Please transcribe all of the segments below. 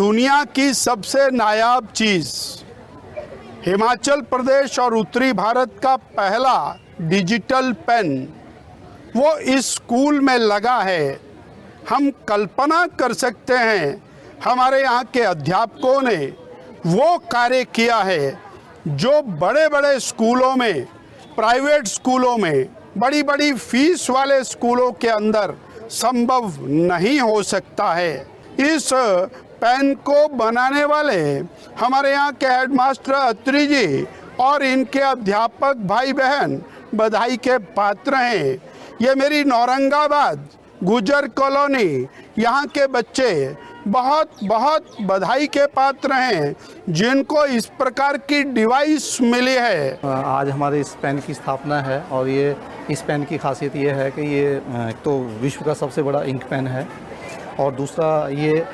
दुनिया की सबसे नायाब चीज़, हिमाचल प्रदेश और उत्तरी भारत का पहला डिजिटल पेन वो इस स्कूल में लगा है। हम कल्पना कर सकते हैं हमारे यहाँ के अध्यापकों ने वो कार्य किया है जो बड़े बड़े स्कूलों में, प्राइवेट स्कूलों में, बड़ी बड़ी फीस वाले स्कूलों के अंदर संभव नहीं हो सकता है। इस पेन को बनाने वाले हमारे यहाँ के हेडमास्टर अत्री जी और इनके अध्यापक भाई बहन बधाई के पात्र हैं। ये मेरी औरंगाबाद गुजर कॉलोनी यहाँ के बच्चे बहुत बहुत बधाई के पात्र हैं जिनको इस प्रकार की डिवाइस मिली है। आज हमारे इस पेन की स्थापना है और ये इस पेन की खासियत ये है कि ये तो विश्व का सबसे बड़ा इंक पेन है और दूसरा ये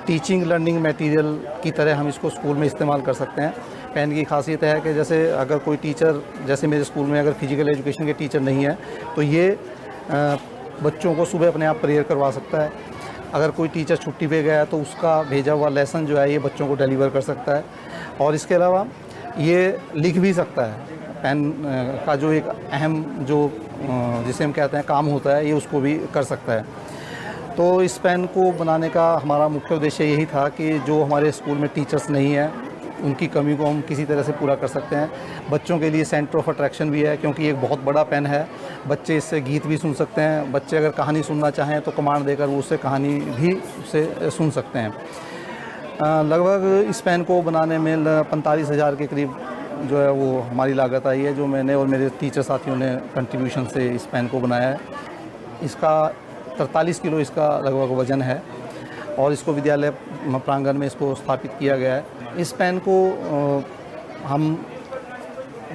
टीचिंग लर्निंग मटेरियल की तरह हम इसको स्कूल में इस्तेमाल कर सकते हैं। पेन की खासियत है कि जैसे अगर कोई टीचर, जैसे मेरे स्कूल में अगर फिजिकल एजुकेशन के टीचर नहीं है तो ये बच्चों को सुबह अपने आप प्रेयर करवा सकता है। अगर कोई टीचर छुट्टी पे गया है तो उसका भेजा हुआ लेसन जो है ये बच्चों को डिलीवर कर सकता है और इसके अलावा ये लिख भी सकता है। पेन का जो एक अहम जो जिसे हम कहते हैं काम होता है ये उसको भी कर सकता है। तो इस पेन को बनाने का हमारा मुख्य उद्देश्य यही था कि जो हमारे स्कूल में टीचर्स नहीं है उनकी कमी को हम किसी तरह से पूरा कर सकते हैं। बच्चों के लिए सेंटर ऑफ अट्रैक्शन भी है क्योंकि एक बहुत बड़ा पेन है। बच्चे इससे गीत भी सुन सकते हैं। बच्चे अगर कहानी सुनना चाहें तो कमांड देकर वो उससे कहानी भी उससे सुन सकते हैं। लगभग इस पेन को बनाने में 45,000 के करीब जो है वो हमारी लागत आई है, जो मैंने और मेरे टीचर साथियों ने कंट्रीब्यूशन से इस पेन को बनाया है। इसका 43 किलो इसका लगभग वज़न है और इसको विद्यालय प्रांगण में इसको स्थापित किया गया है। इस पेन को हम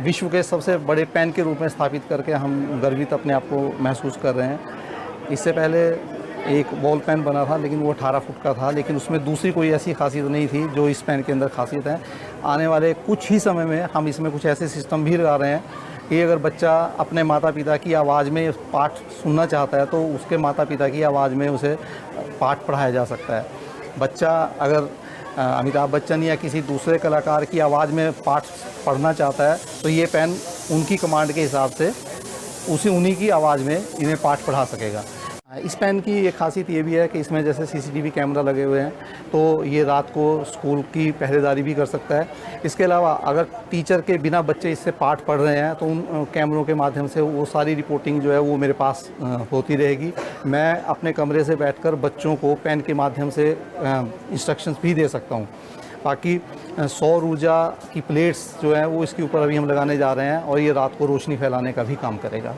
विश्व के सबसे बड़े पेन के रूप में स्थापित करके हम गर्वित अपने आप को महसूस कर रहे हैं। इससे पहले एक बॉल पेन बना था लेकिन वो 18 फुट का था, लेकिन उसमें दूसरी कोई ऐसी खासियत नहीं थी जो इस पेन के अंदर खासियत है। आने वाले कुछ ही समय में हम इसमें कुछ ऐसे सिस्टम भी लगा रहे हैं कि अगर बच्चा अपने माता पिता की आवाज़ में पाठ सुनना चाहता है तो उसके माता पिता की आवाज़ में उसे पाठ पढ़ाया जा सकता है। बच्चा अगर अमिताभ बच्चन या किसी दूसरे कलाकार की आवाज़ में पाठ पढ़ना चाहता है तो ये पेन उनकी कमांड के हिसाब से उन्हीं की आवाज़ में इन्हें पाठ पढ़ा सकेगा। इस पेन की एक खासियत ये भी है कि इसमें जैसे सीसीटीवी कैमरा लगे हुए हैं तो ये रात को स्कूल की पहरेदारी भी कर सकता है। इसके अलावा अगर टीचर के बिना बच्चे इससे पाठ पढ़ रहे हैं तो उन कैमरों के माध्यम से वो सारी रिपोर्टिंग जो है वो मेरे पास होती रहेगी। मैं अपने कमरे से बैठकर बच्चों को पेन के माध्यम से इंस्ट्रक्शंस भी दे सकता हूँ। बाकी सौर ऊर्जा की प्लेट्स जो हैं वो इसके ऊपर अभी हम लगाने जा रहे हैं और ये रात को रोशनी फैलाने का भी काम करेगा।